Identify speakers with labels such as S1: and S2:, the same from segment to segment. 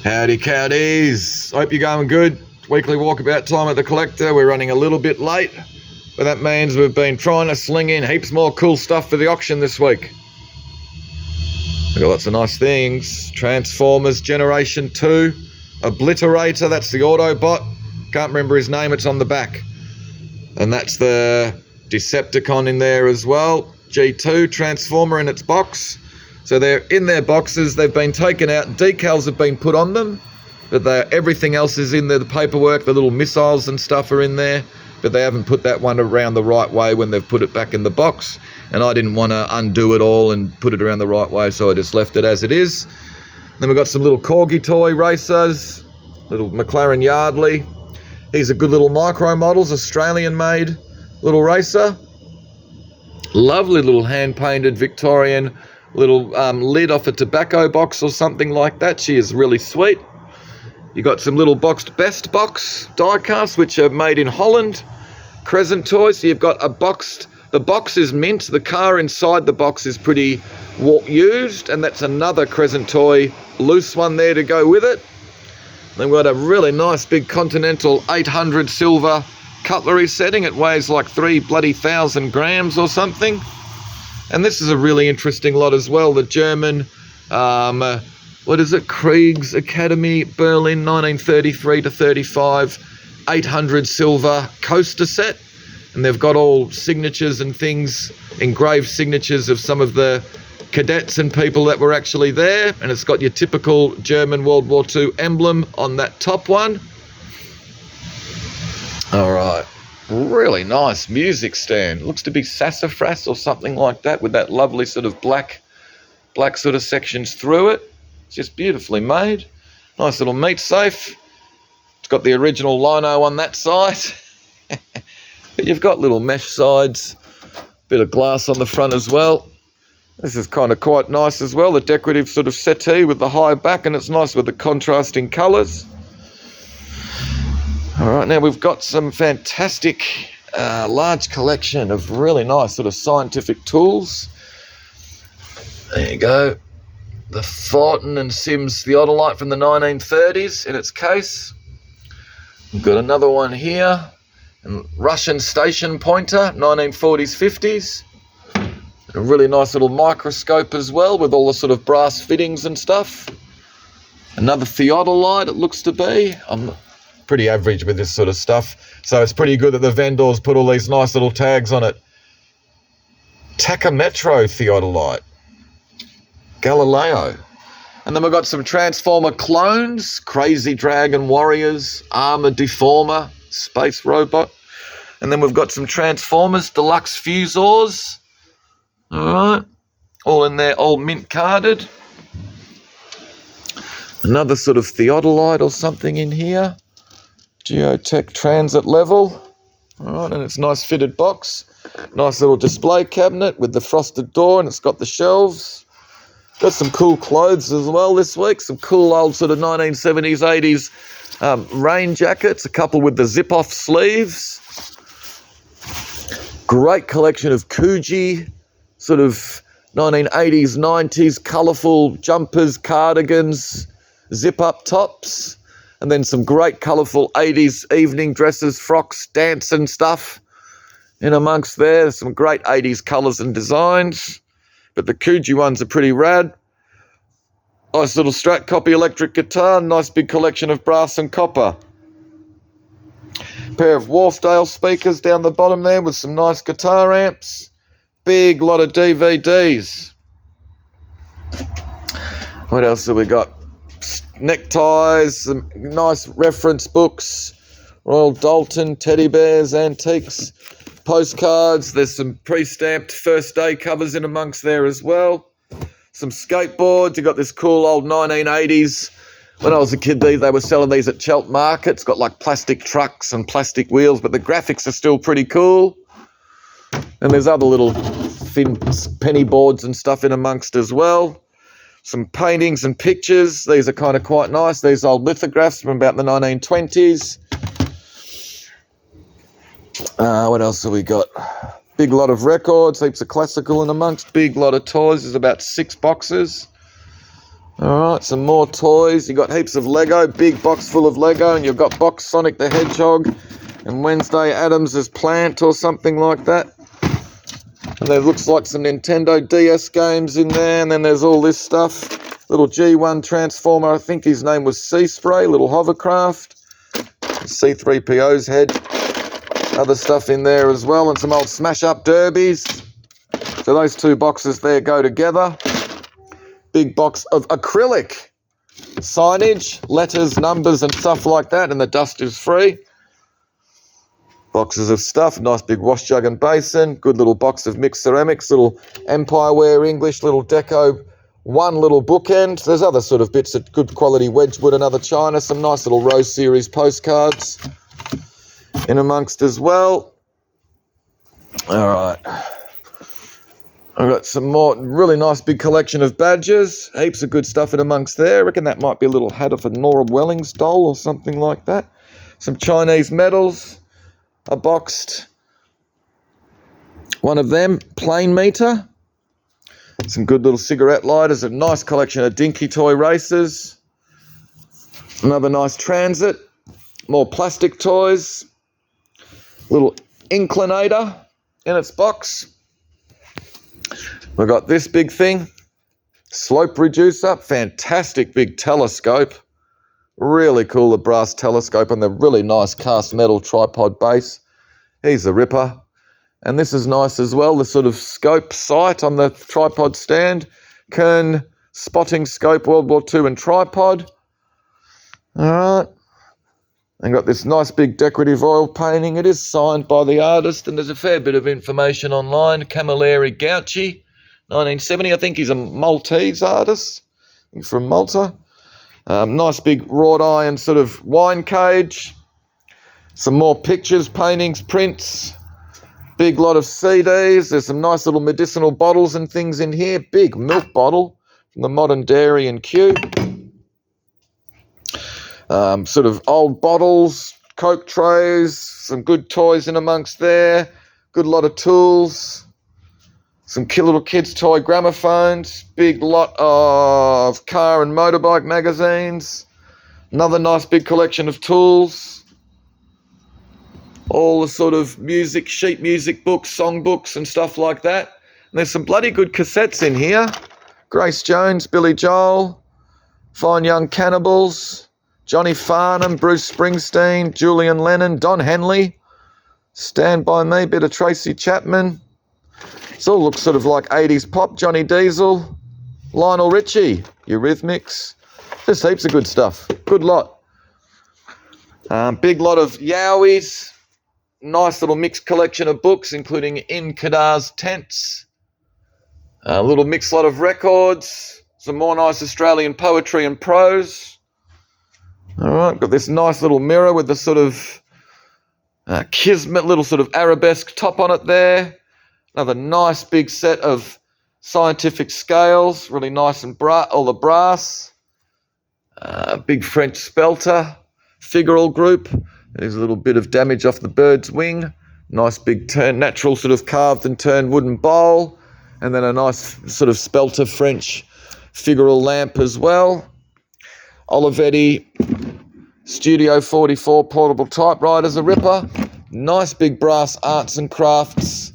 S1: Howdy cowdies, hope you're going good. Weekly walkabout time at the collector. We're running a little bit late, but that means we've been trying to sling in heaps more cool stuff for the auction this week. We've got lots of nice things. Transformers Generation 2, Obliterator, that's the Autobot. Can't remember his name, it's on the back. And that's the Decepticon in there as well. G2 Transformer in its box. So they're in their boxes, they've been taken out, decals have been put on them, but everything else is in there, the paperwork, the little missiles and stuff are in there, but they haven't put that one around the right way when they've put it back in the box, and I didn't want to undo it all and put it around the right way, so I just left it as it is. Then we've got some little Corgi toy racers, little McLaren Yardley. He's a good little micro models, Australian made little racer. Lovely little hand-painted Victorian little lid off a tobacco box or something like that. She is really sweet. You got some little best box die casts which are made in Holland. Crescent toys. So you've got a boxed. The box is mint. The car inside the box is pretty used, and that's another Crescent toy loose one there to go with it. Then we've got a really nice big Continental 800 silver cutlery setting. It weighs like 3,000 grams or something. And this is a really interesting lot as well. The German, Kriegs Academy, Berlin, 1933 to 35, 800 silver coaster set. And they've got all signatures and things, engraved signatures of some of the cadets and people that were actually there. And it's got your typical German World War II emblem on that top one. All right. Really nice music stand. Looks to be sassafras or something like that, with that lovely sort of black sort of sections through it. It's just beautifully made. Nice little meat safe. It's got the original lino on that side. But you've got little mesh sides, bit of glass on the front as well. This is kind of quite nice as well, the decorative sort of settee with the high back, and it's nice with the contrasting colours. All right, now we've got some fantastic large collection of really nice sort of scientific tools. There you go. The Thornton and Sims theodolite from the 1930s in its case. We've got another one here. And Russian station pointer, 1940s, 50s. A really nice little microscope as well with all the sort of brass fittings and stuff. Another theodolite it looks to be. I'm pretty average with this sort of stuff, so it's pretty good that the vendors put all these nice little tags on it. Tachometro theodolite, Galileo. And then we've got some Transformer clones, Crazy Dragon Warriors, Armour Deformer, Space Robot. And then we've got some Transformers Deluxe Fusors. All right, all in there, all mint carded. Another sort of theodolite or something in here. Geotech Transit level. All right, and it's a nice fitted box. Nice little display cabinet with the frosted door, and it's got the shelves. Got some cool clothes as well this week. Some cool old sort of 1970s, 80s rain jackets, a couple with the zip-off sleeves. Great collection of Coogee, sort of 1980s, 90s, colourful jumpers, cardigans, zip-up tops. And then some great colourful 80s evening dresses, frocks, dance and stuff in amongst there. There's some great 80s colours and designs. But the Coogee ones are pretty rad. Nice little Strat copy electric guitar. Nice big collection of brass and copper. Pair of Wharfdale speakers down the bottom there with some nice guitar amps. Big lot of DVDs. What else have we got? Neckties, some nice reference books, Royal Dalton, teddy bears, antiques, postcards. There's some pre-stamped first day covers in amongst there as well. Some skateboards. You got this cool old 1980s. When I was a kid, they were selling these at Chelt Market. It's got like plastic trucks and plastic wheels, but the graphics are still pretty cool. And there's other little thin penny boards and stuff in amongst as well. Some paintings and pictures. These are kind of quite nice. These old lithographs from about the 1920s. What else have we got? Big lot of records, heaps of classical in amongst. Big lot of toys. There's about 6 boxes. Alright, some more toys. You got heaps of Lego, big box full of Lego, and you've got Box Sonic the Hedgehog and Wednesday Addams' Plant or something like that. And there looks like some Nintendo DS games in there, and then there's all this stuff. Little G1 Transformer, I think his name was Sea Spray, little hovercraft. C-3PO's head. Other stuff in there as well, and some old smash-up derbies. So those two boxes there go together. Big box of acrylic signage, letters, numbers and stuff like that, and the dust is free. Boxes of stuff, nice big wash jug and basin, good little box of mixed ceramics, little Empireware English, little deco, one little bookend. There's other sort of bits of good quality Wedgwood and other china, some nice little Rose Series postcards in amongst as well. All right. I've got some more really nice big collection of badges. Heaps of good stuff in amongst there. I reckon that might be a little hat of a Nora Wellings doll or something like that. Some Chinese medals. A boxed one of them. Plane meter. Some good little cigarette lighters. A nice collection of dinky toy racers. Another nice transit. More plastic toys. Little inclinator in its box. We've got this big thing, slope reducer, fantastic big telescope. Really cool, the brass telescope and the really nice cast metal tripod base. He's a ripper. And this is nice as well, the sort of scope sight on the tripod stand. Kern spotting scope World War II and tripod. All right. And got this nice big decorative oil painting. It is signed by the artist and there's a fair bit of information online. Camilleri Gauci. 1970, I think he's a Maltese artist. He's from Malta. Nice big wrought iron sort of wine cage. Some more pictures, paintings, prints. Big lot of CDs. There's some nice little medicinal bottles and things in here. Big milk bottle from the Modern Dairy and Kew. Sort of old bottles, Coke trays, some good toys in amongst there. Good lot of tools. Some little kids' toy gramophones, big lot of car and motorbike magazines, another nice big collection of tools, all the sort of music, sheet music books, song books and stuff like that. And there's some bloody good cassettes in here. Grace Jones, Billy Joel, Fine Young Cannibals, Johnny Farnham, Bruce Springsteen, Julian Lennon, Don Henley, Stand By Me, bit of Tracy Chapman. It all looks sort of like 80s pop. Johnny Diesel, Lionel Richie, Eurythmics. Just heaps of good stuff. Good lot. Big lot of Yowies. Nice little mixed collection of books, including In Kadar's Tents. A little mixed lot of records. Some more nice Australian poetry and prose. All right, got this nice little mirror with the sort of Kismet little sort of arabesque top on it there. Another nice big set of scientific scales, really nice and all the brass. Big French spelter, figural group. There's a little bit of damage off the bird's wing. Nice big natural sort of carved and turned wooden bowl. And then a nice sort of spelter French figural lamp as well. Olivetti Studio 44 portable typewriter's a ripper. Nice big brass arts and crafts.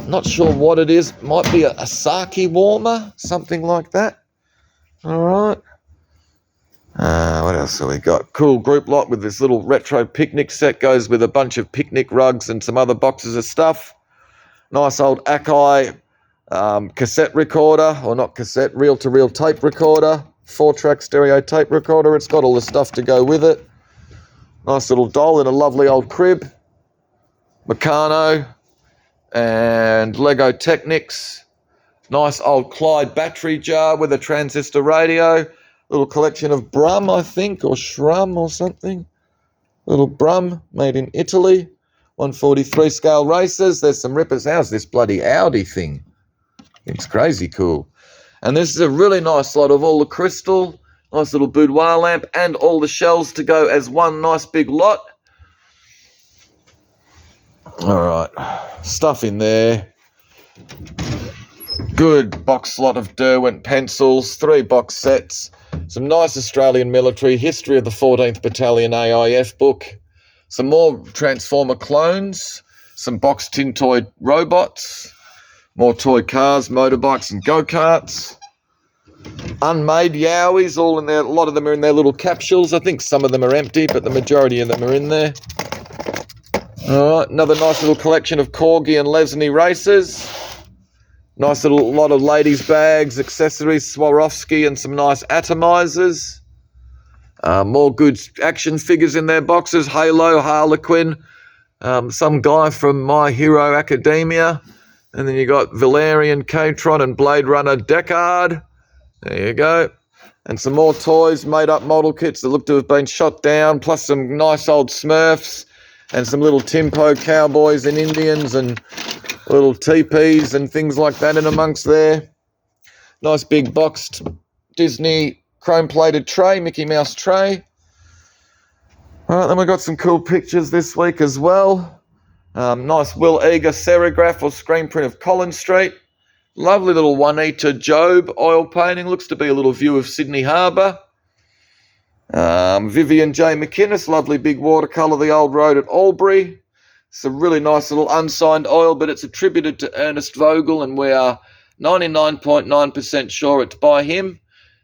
S1: Not sure what it is. Might be a sake warmer, something like that. All right. What else have we got? Cool group lot with this little retro picnic set. Goes with a bunch of picnic rugs and some other boxes of stuff. Nice old Akai cassette recorder, or not cassette, reel-to-reel tape recorder. 4-track stereo tape recorder. It's got all the stuff to go with it. Nice little doll in a lovely old crib. Meccano and Lego Technics. Nice old Clyde battery jar with a transistor radio. Little collection of Brum, I think, or Shrum or something. Little Brum made in Italy. 143 scale racers. There's some rippers. How's this bloody Audi thing? It's crazy cool. And this is a really nice lot of all the crystal. Nice little boudoir lamp and all the shells to go as one nice big lot. All right, stuff in there. Good box lot of Derwent pencils, 3 box sets, some nice Australian military, history of the 14th Battalion AIF book, some more Transformer clones, some box tin toy robots, more toy cars, motorbikes and go-karts, unmade Yowies, all in there. A lot of them are in their little capsules. I think some of them are empty, but the majority of them are in there. All right, another nice little collection of Corgi and Lesney racers. Nice little lot of ladies' bags, accessories, Swarovski, and some nice atomizers. More good action figures in their boxes. Halo, Harlequin, some guy from My Hero Academia. And then you got Valerian, Katron, and Blade Runner Deckard. There you go. And some more toys, made-up model kits that look to have been shot down, plus some nice old Smurfs and some little Timpo cowboys and Indians and little teepees and things like that in amongst there. Nice big boxed Disney chrome-plated tray, Mickey Mouse tray. All right, then we've got some cool pictures this week as well. Nice Will Eager serigraph or screen print of Collins Street. Lovely little Juanita Job oil painting. Looks to be a little view of Sydney Harbour. Vivian J. McInnes, lovely big watercolour, the old road at Albury. It's a really nice little unsigned oil, but it's attributed to Ernest Vogel, and we are 99.9% sure it's by him.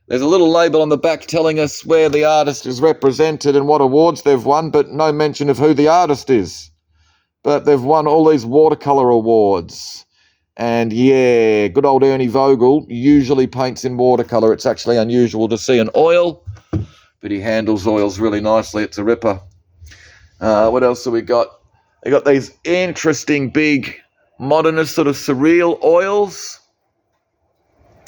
S1: There's a little label on the back telling us where the artist is represented and what awards they've won, but no mention of who the artist is. But they've won all these watercolour awards. And yeah, good old Ernie Vogel usually paints in watercolour. It's actually unusual to see an oil, but he handles oils really nicely. It's a ripper. What else have we got? They got these interesting big modernist sort of surreal oils.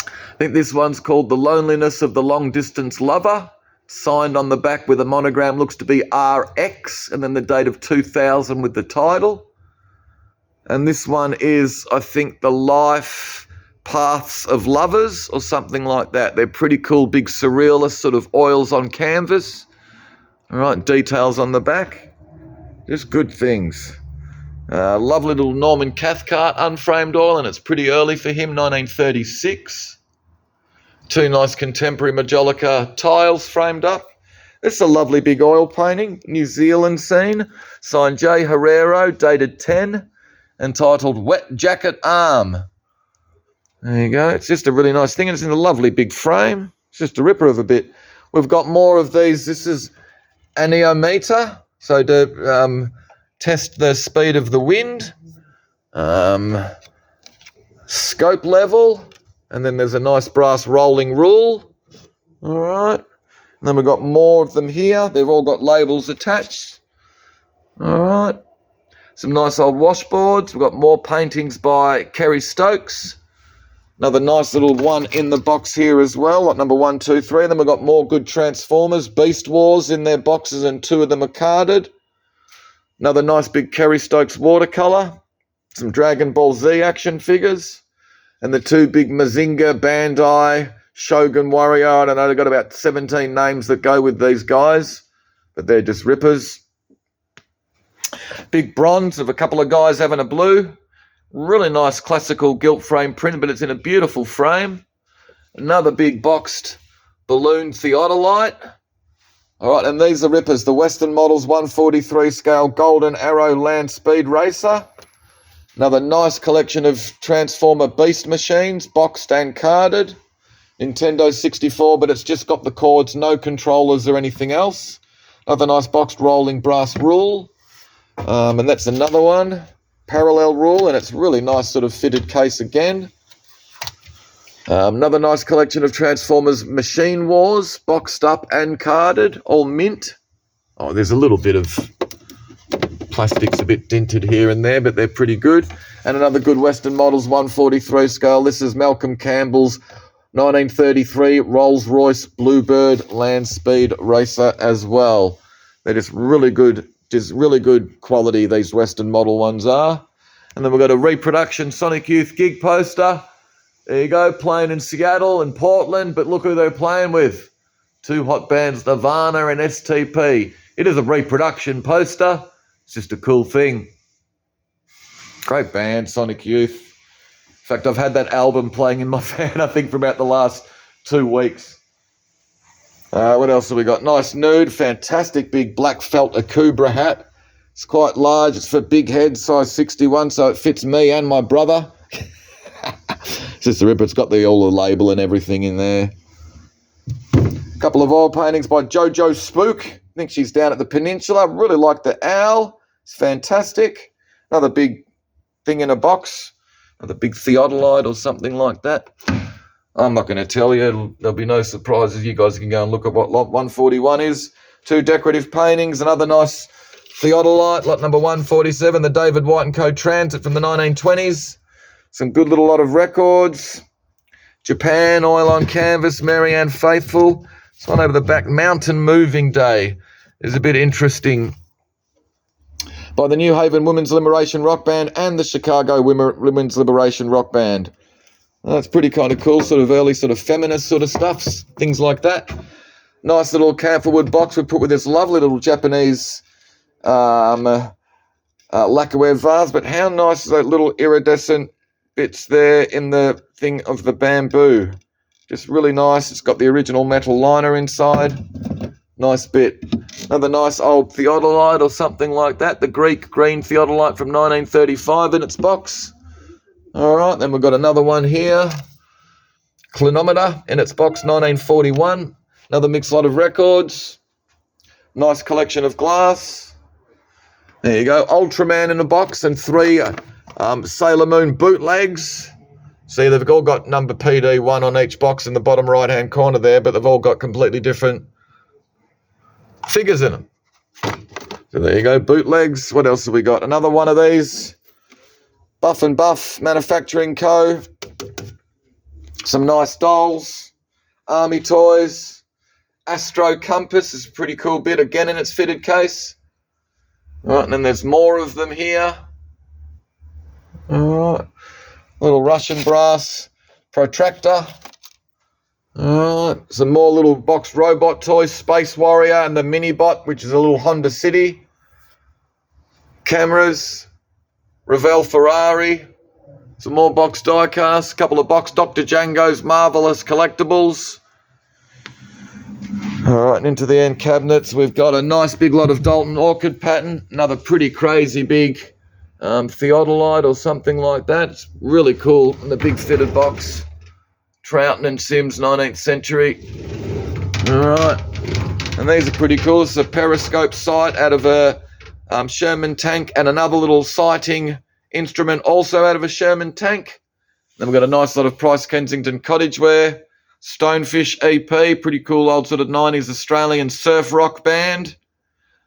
S1: I think this one's called The Loneliness of the Long Distance Lover. Signed on the back with a monogram, looks to be RX, and then the date of 2000 with the title. And this one is, I think, The Life Paths of Lovers or something like that. They're pretty cool, big surrealist sort of oils on canvas. All right, details on the back. Just good things. Lovely little Norman Cathcart unframed oil, and it's pretty early for him, 1936. 2 nice contemporary Majolica tiles framed up. This is a lovely big oil painting, New Zealand scene, signed J. Herrero, dated 10, entitled Wet Jacket Arm. There you go. It's just a really nice thing, and it's in a lovely big frame. It's just a ripper of a bit. We've got more of these. This is anemometer, so to test the speed of the wind. Scope level, and then there's a nice brass rolling rule. All right. And then we've got more of them here. They've all got labels attached. All right. Some nice old washboards. We've got more paintings by Kerry Stokes. Another nice little one in the box here as well, like number 1, 2, 3. Then we've got more good Transformers, Beast Wars in their boxes, and 2 of them are carded. Another nice big Kerry Stokes watercolour. Some Dragon Ball Z action figures. And the 2 big Mazinga, Bandai, Shogun Warrior. I don't know, they've got about 17 names that go with these guys, but they're just rippers. Big bronze of a couple of guys having a blue. Really nice classical gilt frame print, but it's in a beautiful frame. Another big boxed balloon theodolite. All right, and these are rippers. The Western Models 143 scale Golden Arrow Land Speed Racer. Another nice collection of Transformer Beast machines, boxed and carded. Nintendo 64, but it's just got the cords, no controllers or anything else. Another nice boxed rolling brass rule. And that's another one, parallel rule, and it's really nice sort of fitted case again. Another nice collection of Transformers Machine Wars, boxed up and carded, all mint. Oh, there's a little bit of plastic's a bit dented here and there, but they're pretty good. And another good Western Models 143 scale. This is Malcolm Campbell's 1933 Rolls-Royce Bluebird Land Speed Racer as well. They're just really good quality, these Western model ones are. And then we've got a reproduction Sonic Youth gig poster. There you go, playing in Seattle and Portland, but look who they're playing with. 2 hot bands, Nirvana and STP. It is a reproduction poster. It's just a cool thing. Great band, Sonic Youth. fact, I've had that album playing in my van, I think, for about the last 2 weeks. What else have we got? Nice nude, fantastic big black felt Akubra hat. It's quite large. It's for big heads, size 61, so it fits me and my brother. It's just a ripper. It's got all the label and everything in there. A couple of oil paintings by Jojo Spook. I think she's down at the Peninsula. Really like the owl. It's fantastic. Another big thing in a box. Another big theodolite or something like that. I'm not going to tell you. There'll be no surprises. You guys can go and look at what lot 141 is. 2 decorative paintings. Another nice theodolite. Lot number 147, the David White & Co. Transit from the 1920s. Some good little lot of records. Japan, oil on canvas, Marianne Faithfull. This one over the back, Mountain Moving Day, is a bit interesting. By the New Haven Women's Liberation Rock Band and the Chicago Women's Liberation Rock Band. That's pretty kind of cool, sort of early sort of feminist sort of stuffs, things like that. Nice little camphorwood box we put with this lovely little Japanese lacquerware vase. But how nice is that little iridescent bits there in the thing of the bamboo? Just really nice. It's got the original metal liner inside. Nice bit. Another nice old theodolite or something like that. The Greek green theodolite from 1935 in its box. All right, then we've got another one here. Clinometer in its box, 1941. Another mixed lot of records. Nice collection of glass. There you go. Ultraman in a box and 3 Sailor Moon bootlegs. See, they've all got number PD1 on each box in the bottom right-hand corner there, but they've all got completely different figures in them. So there you go, bootlegs. What else have we got? Another one of these. Buff and Buff Manufacturing Co. Some nice dolls. Army toys. Astro Compass is a pretty cool bit, again in its fitted case. All right, and then there's more of them here. All right. Little Russian brass protractor. All right. Some more little box robot toys. Space Warrior and the Minibot, which is a little Honda City. Cameras. Revell Ferrari. Some more box die-casts. A couple of box Dr. Django's Marvelous Collectibles. All right, and into the end cabinets, we've got a nice big lot of Dalton Orchid pattern. Another pretty crazy big theodolite or something like that. It's really cool in the big fitted box. Troughton and Sims, 19th century. All right, and these are pretty cool. It's a periscope sight out of a Sherman tank and another little sighting instrument also out of a Sherman tank. Then we've got a nice lot of Price Kensington Cottageware. Stonefish EP, pretty cool old sort of 90s Australian surf rock band.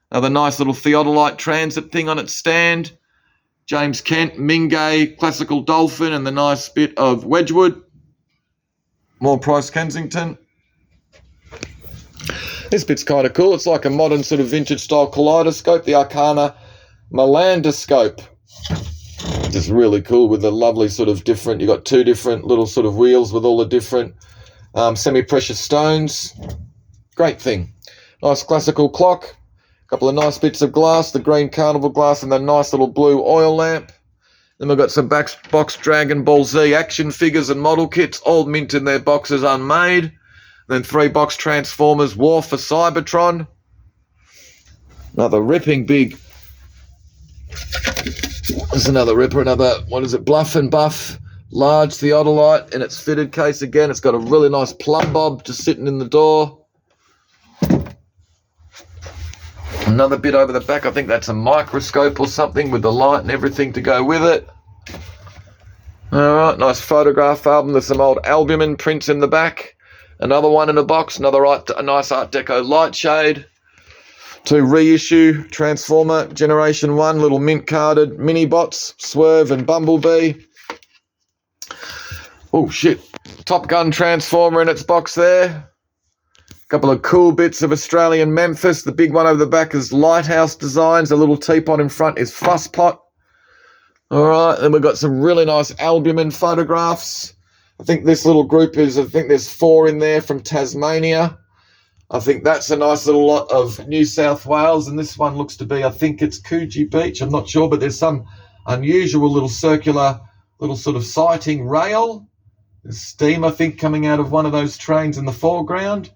S1: Another nice little theodolite transit thing on its stand. James Kent, Mingay, classical dolphin, and the nice bit of Wedgwood. More Price Kensington. This bit's kind of cool. It's like a modern sort of vintage style kaleidoscope, the Arcana Melandoscope. Just really cool with the lovely sort of different, you've got 2 different little sort of wheels with all the different semi-precious stones. Great thing. Nice classical clock. Couple of nice bits of glass, the green carnival glass and the nice little blue oil lamp. Then we've got some box Dragon Ball Z action figures and model kits, all mint in their boxes unmade. Then 3 box Transformers War for Cybertron. Another ripping big. There's another ripper, another, what is it, Bluff and Buff large theodolite in its fitted case again. It's got a really nice plumb bob just sitting in the door. Another bit over the back, I think that's a microscope or something with the light and everything to go with it. All right, nice photograph album. There's some old albumin prints in the back. Another one in a box, a nice Art Deco light shade. 2 reissue Transformer Generation 1, little mint carded mini bots, Swerve and Bumblebee. Oh shit, Top Gun Transformer in its box there. Couple of cool bits of Australian Memphis. The big one over the back is Lighthouse Designs. The little teapot in front is Fuss Pot. All right, then we've got some really nice albumin photographs. I think this little group is, I think there's 4 in there from Tasmania. I think that's a nice little lot of New South Wales. And this one looks to be, I think it's Coogee Beach. I'm not sure, but there's some unusual little circular little sort of sighting rail. There's steam, I think, coming out of one of those trains in the foreground.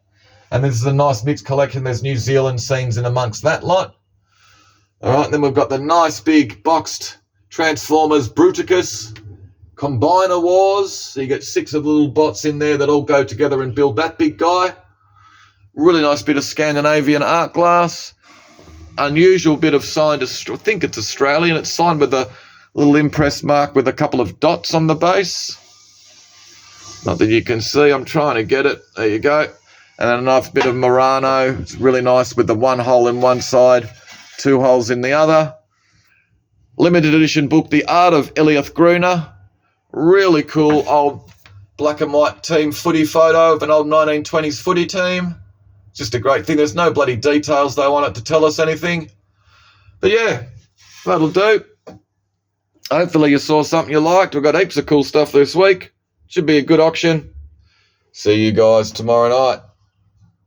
S1: And this is a nice mixed collection. There's New Zealand scenes in amongst that lot. All right, then we've got the nice big boxed Transformers Bruticus Combiner Wars. So you get 6 of the little bots in there that all go together and build that big guy. Really nice bit of Scandinavian art glass. Unusual bit of signed, I think it's Australian. It's signed with a little impress mark with a couple of dots on the base. Not that you can see, I'm trying to get it. There you go. And then a nice bit of Murano. It's really nice with the 1 hole in one side, 2 holes in the other. Limited edition book, The Art of Eliath Gruner. Really cool old black and white team footy photo of an old 1920s footy team. Just a great thing. There's no bloody details they want it to tell us anything. But yeah, that'll do. Hopefully you saw something you liked. We've got heaps of cool stuff this week. Should be a good auction. See you guys tomorrow night.